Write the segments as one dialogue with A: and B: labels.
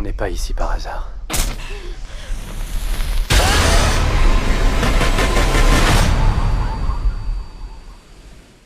A: On n'est pas ici par hasard.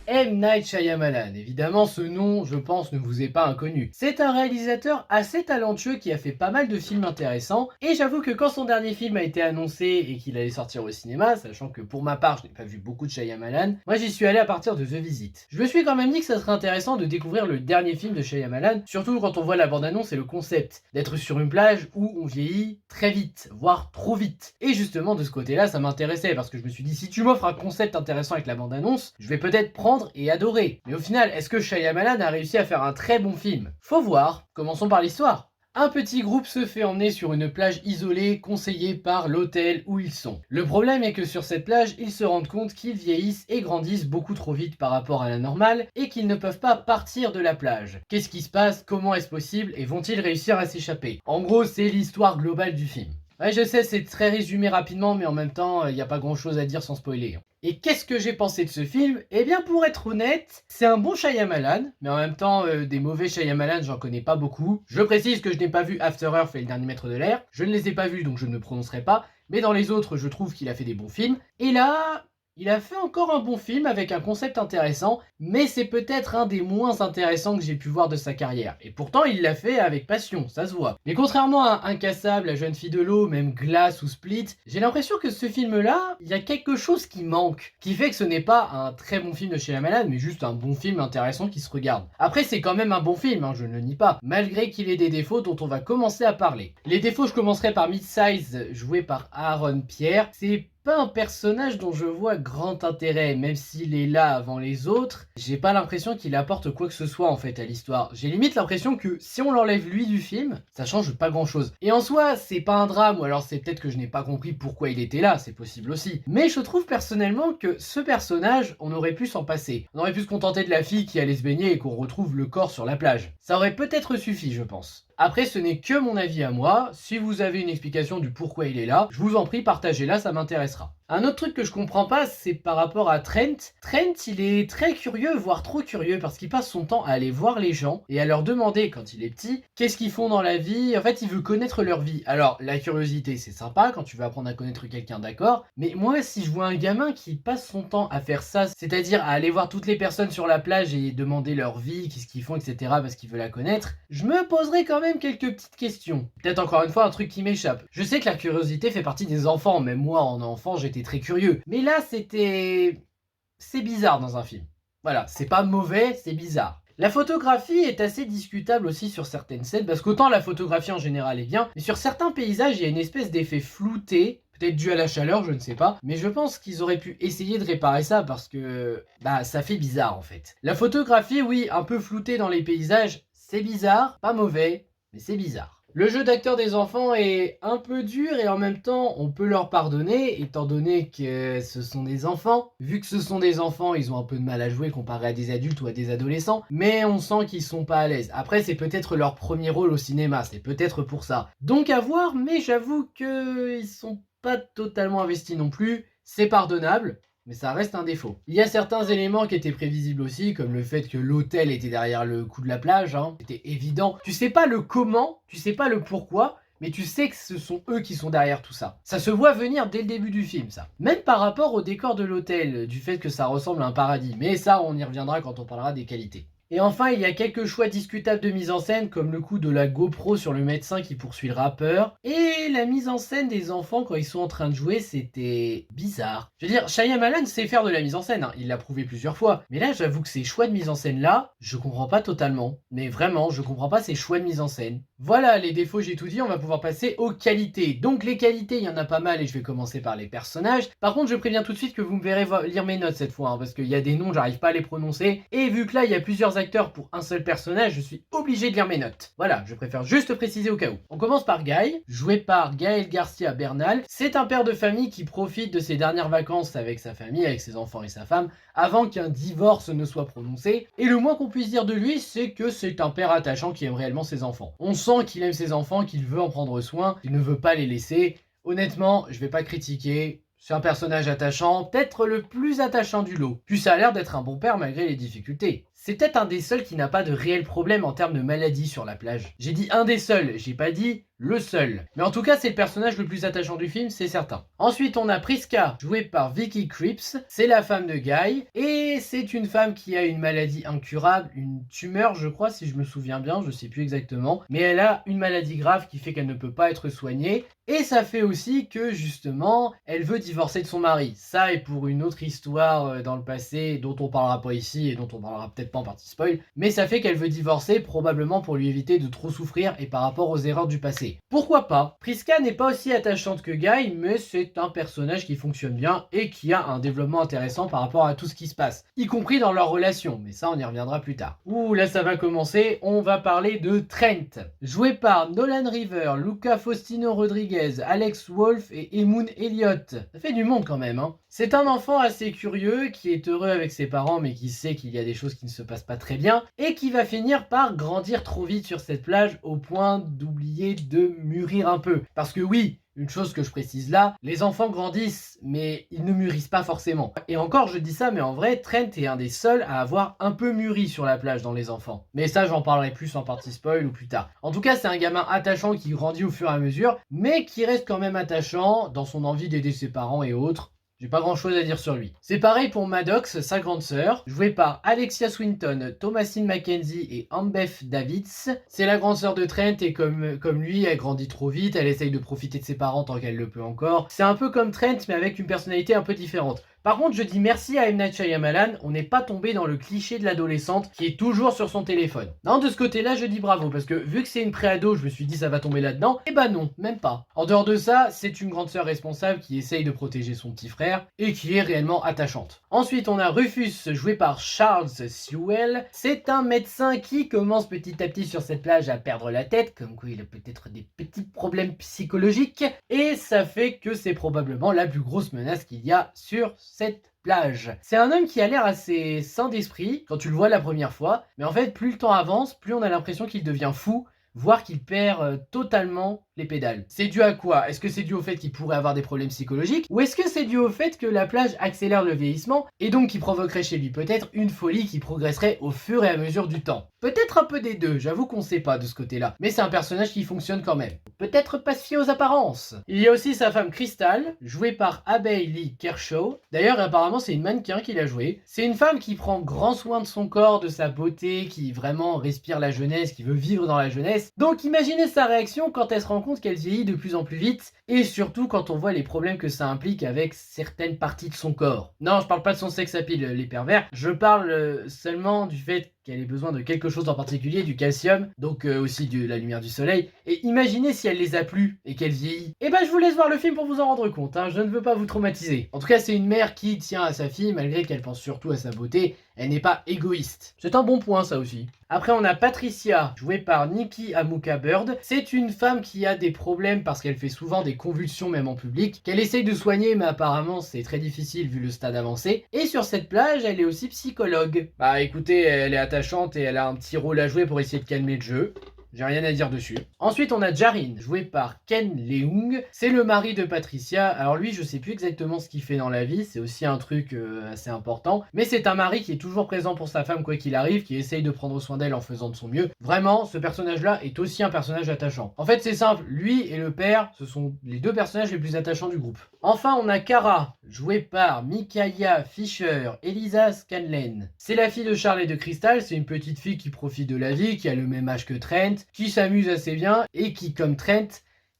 B: M. Night Shyamalan, évidemment ce nom, je pense, ne vous est pas inconnu. C'est un réalisateur assez talentueux qui a fait pas mal de films intéressants, et j'avoue que quand son dernier film a été annoncé et qu'il allait sortir au cinéma, sachant que pour ma part je n'ai pas vu beaucoup de Shyamalan, moi j'y suis allé à partir de The Visit. Je me suis quand même dit que ça serait intéressant de découvrir le dernier film de Shyamalan, surtout quand on voit la bande-annonce et le concept, d'être sur une plage où on vieillit très vite, voire trop vite. Et justement de ce côté-là ça m'intéressait, parce que je me suis dit si tu m'offres un concept intéressant avec la bande-annonce, je vais peut-être prendre et adoré. Mais au final, est-ce que Shyamalan a réussi à faire un très bon film? Faut voir. Commençons par l'histoire. Un petit groupe se fait emmener sur une plage isolée conseillée par l'hôtel où ils sont. Le problème est que sur cette plage, ils se rendent compte qu'ils vieillissent et grandissent beaucoup trop vite par rapport à la normale et qu'ils ne peuvent pas partir de la plage. Qu'est-ce qui se passe? Comment est-ce possible? Et vont-ils réussir à s'échapper? En gros, c'est l'histoire globale du film. Ouais, je sais, c'est très résumé rapidement, mais en même temps, il n'y a pas grand-chose à dire sans spoiler. Et qu'est-ce que j'ai pensé de ce film? Eh bien, pour être honnête, c'est un bon Shyamalan, mais en même temps, des mauvais Shyamalan, j'en connais pas beaucoup. Je précise que je n'ai pas vu After Earth et Le Dernier Maître de l'Air. Je ne les ai pas vus, donc je ne me prononcerai pas. Mais dans les autres, je trouve qu'il a fait des bons films. Et là, il a fait encore un bon film avec un concept intéressant, mais c'est peut-être un des moins intéressants que j'ai pu voir de sa carrière. Et pourtant, il l'a fait avec passion, ça se voit. Mais contrairement à Incassable, La Jeune Fille de l'eau, même Glass ou Split, j'ai l'impression que ce film-là, il y a quelque chose qui manque, qui fait que ce n'est pas un très bon film de Shyamalan, mais juste un bon film intéressant qui se regarde. Après, c'est quand même un bon film, je ne le nie pas, malgré qu'il ait des défauts dont on va commencer à parler. Les défauts, je commencerai par Midsize, joué par Aaron Pierre. C'est pas un personnage dont je vois grand intérêt, même s'il est là avant les autres, j'ai pas l'impression qu'il apporte quoi que ce soit en fait à l'histoire. J'ai limite l'impression que si on l'enlève lui du film, ça change pas grand chose. Et en soi, c'est pas un drame, ou alors c'est peut-être que je n'ai pas compris pourquoi il était là, c'est possible aussi. Mais je trouve personnellement que ce personnage, on aurait pu s'en passer. On aurait pu se contenter de la fille qui allait se baigner et qu'on retrouve le corps sur la plage. Ça aurait peut-être suffi, je pense. Après, ce n'est que mon avis à moi. Si vous avez une explication du pourquoi il est là, je vous en prie, partagez-la, ça m'intéressera. Un autre truc que je comprends pas, c'est par rapport à Trent. Trent, il est très curieux, voire trop curieux, parce qu'il passe son temps à aller voir les gens et à leur demander, quand il est petit, qu'est-ce qu'ils font dans la vie. En fait, il veut connaître leur vie. Alors, la curiosité, c'est sympa quand tu veux apprendre à connaître quelqu'un, d'accord. Mais moi, si je vois un gamin qui passe son temps à faire ça, c'est-à-dire à aller voir toutes les personnes sur la plage et demander leur vie, qu'est-ce qu'ils font, etc., parce qu'il veut la connaître, je me poserais quand même quelques petites questions. Peut-être encore une fois un truc qui m'échappe. Je sais que la curiosité fait partie des enfants, même moi en enfant j'étais très curieux. Mais là c'est bizarre dans un film. Voilà, c'est pas mauvais, c'est bizarre. La photographie est assez discutable aussi sur certaines scènes, parce qu'autant la photographie en général est bien, mais sur certains paysages il y a une espèce d'effet flouté, peut-être dû à la chaleur, je ne sais pas, mais je pense qu'ils auraient pu essayer de réparer ça parce que ça fait bizarre en fait. La photographie, oui, un peu floutée dans les paysages, c'est bizarre, pas mauvais, mais c'est bizarre. Le jeu d'acteur des enfants est un peu dur et en même temps on peut leur pardonner étant donné que ce sont des enfants. Vu que ce sont des enfants, ils ont un peu de mal à jouer comparé à des adultes ou à des adolescents, mais on sent qu'ils sont pas à l'aise. Après c'est peut-être leur premier rôle au cinéma, c'est peut-être pour ça. Donc à voir, mais j'avoue qu'ils sont pas totalement investis non plus, c'est pardonnable. Mais ça reste un défaut. Il y a certains éléments qui étaient prévisibles aussi, comme le fait que l'hôtel était derrière le coup de la plage, c'était évident. Tu sais pas le comment, tu sais pas le pourquoi, mais tu sais que ce sont eux qui sont derrière tout ça. Ça se voit venir dès le début du film, ça. Même par rapport au décor de l'hôtel, du fait que ça ressemble à un paradis. Mais ça, on y reviendra quand on parlera des qualités. Et enfin, il y a quelques choix discutables de mise en scène, comme le coup de la GoPro sur le médecin qui poursuit le rappeur. Et la mise en scène des enfants quand ils sont en train de jouer, c'était bizarre. Je veux dire, Shyamalan sait faire de la mise en scène, il l'a prouvé plusieurs fois. Mais là, j'avoue que ces choix de mise en scène là, je comprends pas totalement. Mais vraiment, je comprends pas ces choix de mise en scène. Voilà, les défauts j'ai tout dit, on va pouvoir passer aux qualités. Donc les qualités, il y en a pas mal et je vais commencer par les personnages. Par contre, je préviens tout de suite que vous me verrez lire mes notes cette fois, parce qu'il y a des noms, j'arrive pas à les prononcer. Et vu que là, il y a plusieurs acteurs pour un seul personnage, je suis obligé de lire mes notes. Voilà, je préfère juste préciser au cas où. On commence par Guy, joué par Gaël Garcia Bernal. C'est un père de famille qui profite de ses dernières vacances avec sa famille, avec ses enfants et sa femme, avant qu'un divorce ne soit prononcé. Et le moins qu'on puisse dire de lui, c'est que c'est un père attachant qui aime réellement ses enfants. On sent qu'il aime ses enfants, qu'il veut en prendre soin, qu'il ne veut pas les laisser. Honnêtement, je vais pas critiquer. C'est un personnage attachant, peut-être le plus attachant du lot. Puis ça a l'air d'être un bon père malgré les difficultés. c'est peut-être un des seuls qui n'a pas de réel problème en termes de maladie sur la plage. J'ai dit un des seuls, j'ai pas dit le seul. Mais en tout cas, c'est le personnage le plus attachant du film, c'est certain. Ensuite, on a Priska, jouée par Vicky Krieps. C'est la femme de Guy. Et c'est une femme qui a une maladie incurable, une tumeur, je crois, si je me souviens bien, je sais plus exactement. Mais elle a une maladie grave qui fait qu'elle ne peut pas être soignée. Et ça fait aussi que, justement, elle veut divorcer de son mari. Ça est pour une autre histoire dans le passé, dont on parlera pas ici et dont on parlera peut-être pas en partie spoil. Mais ça fait qu'elle veut divorcer, probablement pour lui éviter de trop souffrir et par rapport aux erreurs du passé. Pourquoi pas? Priska n'est pas aussi attachante que Guy, mais c'est un personnage qui fonctionne bien et qui a un développement intéressant par rapport à tout ce qui se passe, y compris dans leur relation, mais ça on y reviendra plus tard. Ouh, là ça va commencer, on va parler de Trent, joué par Nolan River, Luca Faustino Rodriguez, Alex Wolff et Emun Elliott. Ça fait du monde quand même, hein. C'est un enfant assez curieux, qui est heureux avec ses parents, mais qui sait qu'il y a des choses qui ne se passent pas très bien, et qui va finir par grandir trop vite sur cette plage au point d'oublier de mûrir un peu. Parce que oui, une chose que je précise là, les enfants grandissent, mais ils ne mûrissent pas forcément. Et encore, je dis ça, mais en vrai, Trent est un des seuls à avoir un peu mûri sur la plage dans les enfants. Mais ça, j'en parlerai plus en partie spoil ou plus tard. En tout cas, c'est un gamin attachant qui grandit au fur et à mesure, mais qui reste quand même attachant dans son envie d'aider ses parents et autres. J'ai pas grand chose à dire sur lui. C'est pareil pour Maddox, sa grande sœur, jouée par Alexia Swinton, Thomasine McKenzie et Ambeth Davids. C'est la grande sœur de Trent et comme lui, elle grandit trop vite, elle essaye de profiter de ses parents tant qu'elle le peut encore. C'est un peu comme Trent mais avec une personnalité un peu différente. Par contre, je dis merci à M. Night Shyamalan, on n'est pas tombé dans le cliché de l'adolescente qui est toujours sur son téléphone. Non, de ce côté-là, je dis bravo, parce que vu que c'est une préado, je me suis dit ça va tomber là-dedans, et bah non, même pas. En dehors de ça, c'est une grande sœur responsable qui essaye de protéger son petit frère, et qui est réellement attachante. Ensuite, on a Rufus, joué par Charles Sewell. C'est un médecin qui commence petit à petit sur cette plage à perdre la tête, comme quoi il a peut-être des petits problèmes psychologiques, et ça fait que c'est probablement la plus grosse menace qu'il y a sur cette plage. C'est un homme qui a l'air assez sain d'esprit quand tu le vois la première fois, mais en fait plus le temps avance, plus on a l'impression qu'il devient fou, voire qu'il perd totalement les pédales. C'est dû à quoi? Est-ce que c'est dû au fait qu'il pourrait avoir des problèmes psychologiques? Ou est-ce que c'est dû au fait que la plage accélère le vieillissement et donc qui provoquerait chez lui peut-être une folie qui progresserait au fur et à mesure du temps? Peut-être un peu des deux, j'avoue qu'on sait pas de ce côté-là. Mais c'est un personnage qui fonctionne quand même. Peut-être pas se fier aux apparences. Il y a aussi sa femme Crystal, jouée par Abbey Lee Kershaw. D'ailleurs, apparemment, c'est une mannequin qui l'a jouée. C'est une femme qui prend grand soin de son corps, de sa beauté, qui vraiment respire la jeunesse, qui veut vivre dans la jeunesse. Donc imaginez sa réaction quand elle se rend compte qu'elle vieillit de plus en plus vite, et surtout quand on voit les problèmes que ça implique avec certaines parties de son corps. Non, je parle pas de son sex appeal, les pervers, je parle seulement du fait qu'elle ait besoin de quelque chose en particulier, du calcium, donc aussi de la lumière du soleil, et imaginez si elle les a plus et qu'elle vieillit. Et ben je vous laisse voir le film pour vous en rendre compte, hein, je ne veux pas vous traumatiser. En tout cas, c'est une mère qui tient à sa fille malgré qu'elle pense surtout à sa beauté, elle n'est pas égoïste. C'est un bon point ça aussi. Après on a Patricia, jouée par Nikki Amuka Bird. C'est une femme qui a des problèmes parce qu'elle fait souvent des convulsions même en public, qu'elle essaye de soigner mais apparemment c'est très difficile vu le stade avancé. Et sur cette plage, elle est aussi psychologue. Bah écoutez, elle est attachante et elle a un petit rôle à jouer pour essayer de calmer le jeu. J'ai rien à dire dessus. Ensuite, on a Jarin, joué par Ken Leung. C'est le mari de Patricia. Alors lui, je sais plus exactement ce qu'il fait dans la vie. C'est aussi un truc assez important. Mais c'est un mari qui est toujours présent pour sa femme quoi qu'il arrive, qui essaye de prendre soin d'elle en faisant de son mieux. Vraiment, ce personnage-là est aussi un personnage attachant. En fait, c'est simple. Lui et le père, ce sont les deux personnages les plus attachants du groupe. Enfin, on a Kara, jouée par Micaiah Fisher, Elisa Scanlon. C'est la fille de Charles et de Crystal. C'est une petite fille qui profite de la vie, qui a le même âge que Trent, qui s'amuse assez bien et qui, comme Trent,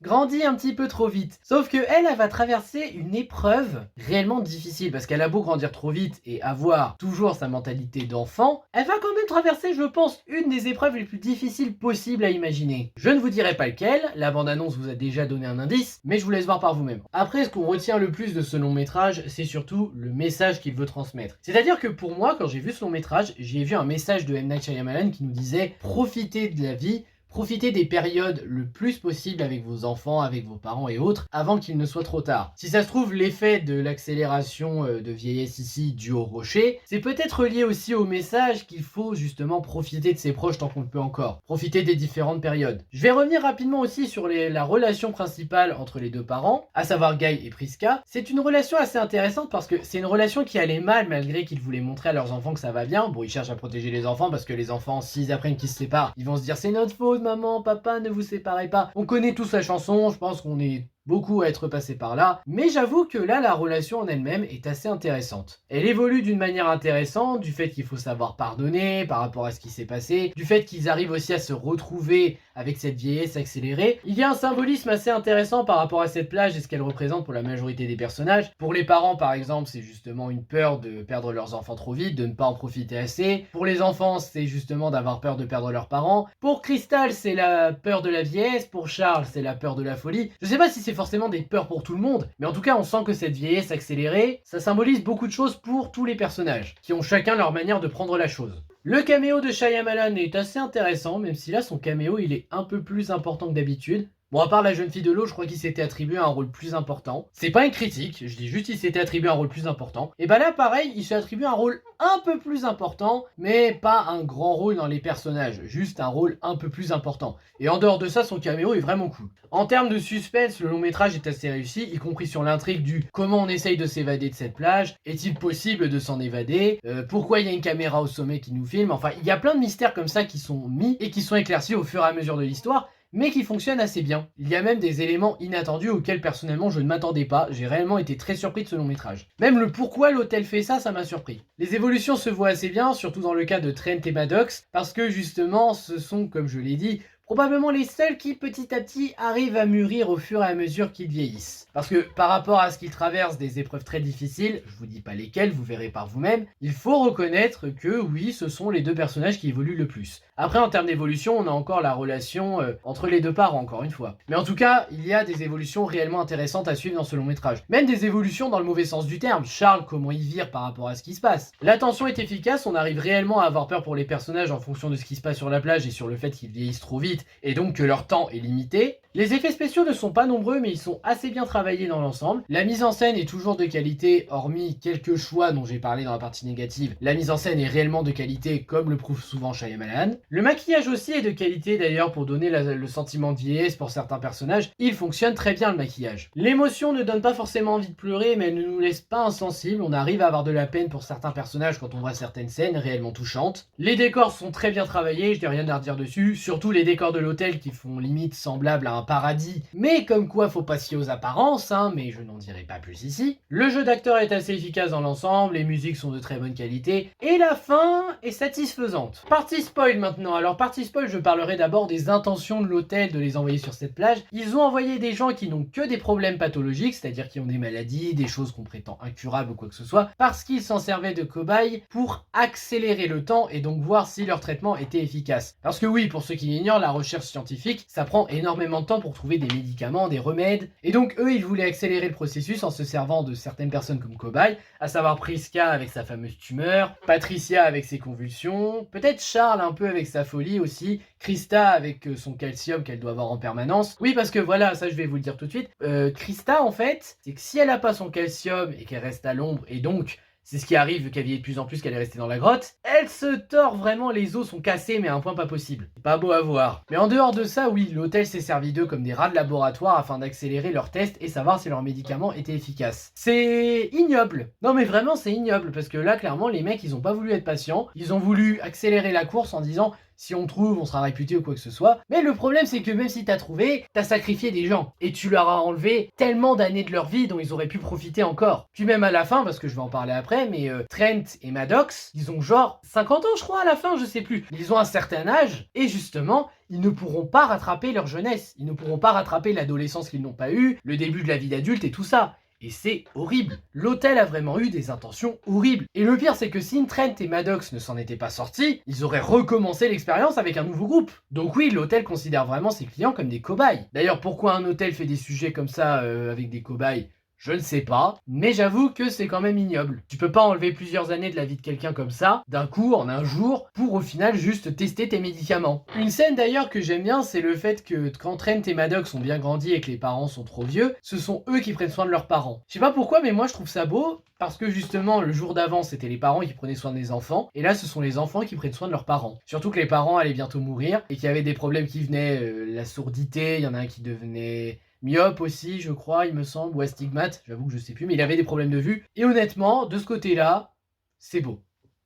B: grandit un petit peu trop vite. Sauf que elle va traverser une épreuve réellement difficile parce qu'elle a beau grandir trop vite et avoir toujours sa mentalité d'enfant, elle va quand même traverser, je pense, une des épreuves les plus difficiles possibles à imaginer. Je ne vous dirai pas lequel, la bande-annonce vous a déjà donné un indice, mais je vous laisse voir par vous-même. Après, ce qu'on retient le plus de ce long métrage, c'est surtout le message qu'il veut transmettre. C'est-à-dire que pour moi, quand j'ai vu ce long métrage, j'ai vu un message de M. Night Shyamalan qui nous disait « Profitez de la vie », Profitez des périodes le plus possible avec vos enfants, avec vos parents et autres, avant qu'il ne soit trop tard. Si ça se trouve, l'effet de l'accélération de vieillesse ici due au rocher, c'est peut-être lié aussi au message qu'il faut justement profiter de ses proches tant qu'on le peut encore. Profiter des différentes périodes. Je vais revenir rapidement aussi sur la relation principale entre les deux parents, à savoir Guy et Priska. C'est une relation assez intéressante parce que c'est une relation qui allait mal malgré qu'ils voulaient montrer à leurs enfants que ça va bien. Bon, ils cherchent à protéger les enfants parce que les enfants, s'ils apprennent qu'ils se séparent, ils vont se dire c'est notre faute, maman, papa, ne vous séparez pas. On connaît tous la chanson, je pense qu'on est beaucoup à être passé par là, mais j'avoue que là, la relation en elle-même est assez intéressante. Elle évolue d'une manière intéressante, du fait qu'il faut savoir pardonner par rapport à ce qui s'est passé, du fait qu'ils arrivent aussi à se retrouver avec cette vieillesse accélérée. Il y a un symbolisme assez intéressant par rapport à cette plage et ce qu'elle représente pour la majorité des personnages. Pour les parents, par exemple, c'est justement une peur de perdre leurs enfants trop vite, de ne pas en profiter assez. Pour les enfants, c'est justement d'avoir peur de perdre leurs parents. Pour Crystal, c'est la peur de la vieillesse. Pour Charles, c'est la peur de la folie. Je sais pas si c'est forcément des peurs pour tout le monde, mais en tout cas on sent que cette vieillesse accélérée, ça symbolise beaucoup de choses pour tous les personnages, qui ont chacun leur manière de prendre la chose. Le caméo de Shyamalan est assez intéressant, même si là son caméo il est un peu plus important que d'habitude. Bon, à part la jeune fille de l'eau, je crois qu'il s'était attribué un rôle plus important. C'est pas une critique, je dis juste qu'il s'était attribué un rôle plus important. Et bah là, pareil, il s'est attribué un rôle un peu plus important, mais pas un grand rôle dans les personnages, juste un rôle un peu plus important. Et en dehors de ça, son caméo est vraiment cool. En termes de suspense, le long métrage est assez réussi, y compris sur l'intrigue du comment on essaye de s'évader de cette plage, est-il possible de s'en évader, pourquoi il y a une caméra au sommet qui nous filme, enfin, il y a plein de mystères comme ça qui sont mis et qui sont éclaircis au fur et à mesure de l'histoire, mais qui fonctionne assez bien. Il y a même des éléments inattendus auxquels personnellement je ne m'attendais pas, j'ai réellement été très surpris de ce long métrage. Même le pourquoi l'hôtel fait ça m'a surpris. Les évolutions se voient assez bien, surtout dans le cas de Trent et Maddox, parce que justement ce sont, comme je l'ai dit, probablement les seuls qui petit à petit arrivent à mûrir au fur et à mesure qu'ils vieillissent. Parce que par rapport à ce qu'ils traversent des épreuves très difficiles, je vous dis pas lesquelles, vous verrez par vous-même, il faut reconnaître que oui, ce sont les deux personnages qui évoluent le plus. Après, en termes d'évolution, on a encore la relation entre les deux parents, encore une fois. Mais en tout cas, il y a des évolutions réellement intéressantes à suivre dans ce long métrage. Même des évolutions dans le mauvais sens du terme. Charles, comment il vire par rapport à ce qui se passe. La tension est efficace, on arrive réellement à avoir peur pour les personnages en fonction de ce qui se passe sur la plage et sur le fait qu'ils vieillissent trop vite, et donc que leur temps est limité. Les effets spéciaux ne sont pas nombreux, mais ils sont assez bien travaillés dans l'ensemble. La mise en scène est toujours de qualité, hormis quelques choix dont j'ai parlé dans la partie négative. La mise en scène est réellement de qualité, comme le prouve souvent Shyamalan. Le maquillage aussi est de qualité d'ailleurs pour donner le sentiment de vieillesse pour certains personnages. Il fonctionne très bien le maquillage. L'émotion ne donne pas forcément envie de pleurer, mais elle ne nous laisse pas insensibles. On arrive à avoir de la peine pour certains personnages quand on voit certaines scènes réellement touchantes. Les décors sont très bien travaillés, je n'ai rien à redire dessus. Surtout les décors de l'hôtel qui font limite semblable à un paradis, mais comme quoi faut pas se fier aux apparences, hein, mais je n'en dirai pas plus ici. Le jeu d'acteur est assez efficace dans l'ensemble, les musiques sont de très bonne qualité, et la fin est satisfaisante. Partie spoil maintenant, alors partie spoil je parlerai d'abord des intentions de l'hôtel de les envoyer sur cette plage. Ils ont envoyé des gens qui n'ont que des problèmes pathologiques, c'est-à-dire qui ont des maladies, des choses qu'on prétend incurables ou quoi que ce soit, parce qu'ils s'en servaient de cobayes pour accélérer le temps et donc voir si leur traitement était efficace. Parce que oui, pour ceux qui l'ignorent, la recherche scientifique, ça prend énormément de temps pour trouver des médicaments, des remèdes. Et donc eux, ils voulaient accélérer le processus en se servant de certaines personnes comme cobayes, à savoir Priska avec sa fameuse tumeur, Patricia avec ses convulsions, peut-être Charles un peu avec sa folie aussi, Krista avec son calcium qu'elle doit avoir en permanence. Oui, parce que voilà, ça je vais vous le dire tout de suite. Krista, en fait, c'est que si elle n'a pas son calcium et qu'elle reste à l'ombre, et donc c'est ce qui arrive vu qu'elle vieillit de plus en plus, qu'elle est restée dans la grotte. Elle se tord vraiment, les os sont cassés mais à un point pas possible. Pas beau à voir. Mais en dehors de ça, oui, l'hôtel s'est servi d'eux comme des rats de laboratoire afin d'accélérer leurs tests et savoir si leurs médicaments étaient efficaces. C'est ignoble. Non mais vraiment c'est ignoble parce que là clairement les mecs ils ont pas voulu être patients. Ils ont voulu accélérer la course en disant si on trouve, on sera réputé ou quoi que ce soit. Mais le problème, c'est que même si t'as trouvé, t'as sacrifié des gens. Et tu leur as enlevé tellement d'années de leur vie dont ils auraient pu profiter encore. Puis même à la fin, parce que je vais en parler après, mais Trent et Maddox, ils ont genre 50 ans, je crois, à la fin, je sais plus. Ils ont un certain âge, et justement, ils ne pourront pas rattraper leur jeunesse. Ils ne pourront pas rattraper l'adolescence qu'ils n'ont pas eue, le début de la vie d'adulte et tout ça. Et c'est horrible. L'hôtel a vraiment eu des intentions horribles. Et le pire, c'est que si Trent et Maddox ne s'en étaient pas sortis, ils auraient recommencé l'expérience avec un nouveau groupe. Donc oui, l'hôtel considère vraiment ses clients comme des cobayes. D'ailleurs, pourquoi un hôtel fait des sujets comme ça avec des cobayes ? Je ne sais pas, mais j'avoue que c'est quand même ignoble. Tu peux pas enlever plusieurs années de la vie de quelqu'un comme ça, d'un coup, en un jour, pour au final juste tester tes médicaments. Une scène d'ailleurs que j'aime bien, c'est le fait que quand Trent et Maddox ont bien grandi et que les parents sont trop vieux, ce sont eux qui prennent soin de leurs parents. Je sais pas pourquoi, mais moi je trouve ça beau, parce que justement, le jour d'avant, c'était les parents qui prenaient soin des enfants, et là, ce sont les enfants qui prennent soin de leurs parents. Surtout que les parents allaient bientôt mourir, et qu'il y avait des problèmes qui venaient, la sourdité, il y en a un qui devenait myope aussi, je crois, il me semble, ou astigmate, j'avoue que je sais plus, mais il avait des problèmes de vue. Et honnêtement, de ce côté-là, c'est beau.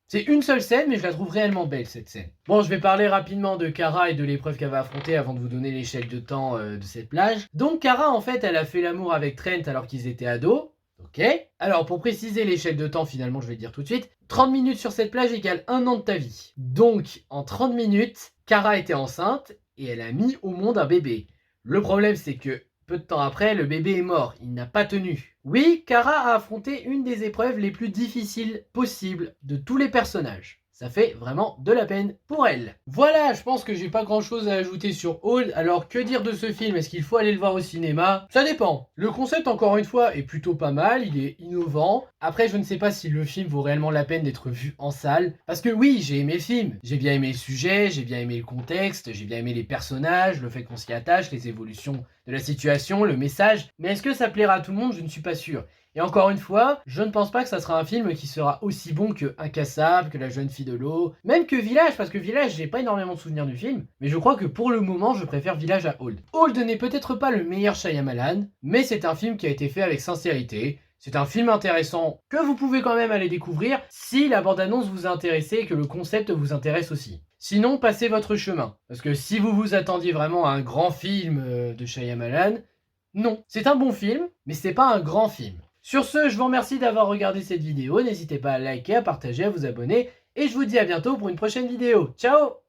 B: C'est une seule scène, mais je la trouve réellement belle, cette scène. Bon, je vais parler rapidement de Kara et de l'épreuve qu'elle va affronter avant de vous donner l'échelle de temps de cette plage. Donc, Kara, en fait, elle a fait l'amour avec Trent alors qu'ils étaient ados. Ok. Alors, pour préciser l'échelle de temps, finalement, je vais le dire tout de suite. 30 minutes sur cette plage égale 1 an de ta vie. Donc, en 30 minutes, Kara était enceinte et elle a mis au monde un bébé. Le problème, c'est que peu de temps après, le bébé est mort, il n'a pas tenu. Oui, Kara a affronté une des épreuves les plus difficiles possibles de tous les personnages. Ça fait vraiment de la peine pour elle. Voilà, je pense que j'ai pas grand chose à ajouter sur Old. Alors que dire de ce film? Est-ce qu'il faut aller le voir au cinéma? Ça dépend. Le concept, encore une fois, est plutôt pas mal, il est innovant. Après, je ne sais pas si le film vaut réellement la peine d'être vu en salle. Parce que oui, j'ai aimé le film. J'ai bien aimé le sujet, j'ai bien aimé le contexte, j'ai bien aimé les personnages, le fait qu'on s'y attache, les évolutions de la situation, le message. Mais est-ce que ça plaira à tout le monde? Je ne suis pas sûr. Et encore une fois, je ne pense pas que ça sera un film qui sera aussi bon que Incassable, que La jeune fille de l'eau, même que Village, parce que Village, j'ai pas énormément de souvenirs du film, mais je crois que pour le moment, je préfère Village à Old. Old n'est peut-être pas le meilleur Shyamalan, mais c'est un film qui a été fait avec sincérité. C'est un film intéressant que vous pouvez quand même aller découvrir si la bande-annonce vous a intéressé et que le concept vous intéresse aussi. Sinon, passez votre chemin, parce que si vous vous attendiez vraiment à un grand film de Shyamalan, non. C'est un bon film, mais c'est pas un grand film. Sur ce, je vous remercie d'avoir regardé cette vidéo, n'hésitez pas à liker, à partager, à vous abonner, et je vous dis à bientôt pour une prochaine vidéo. Ciao!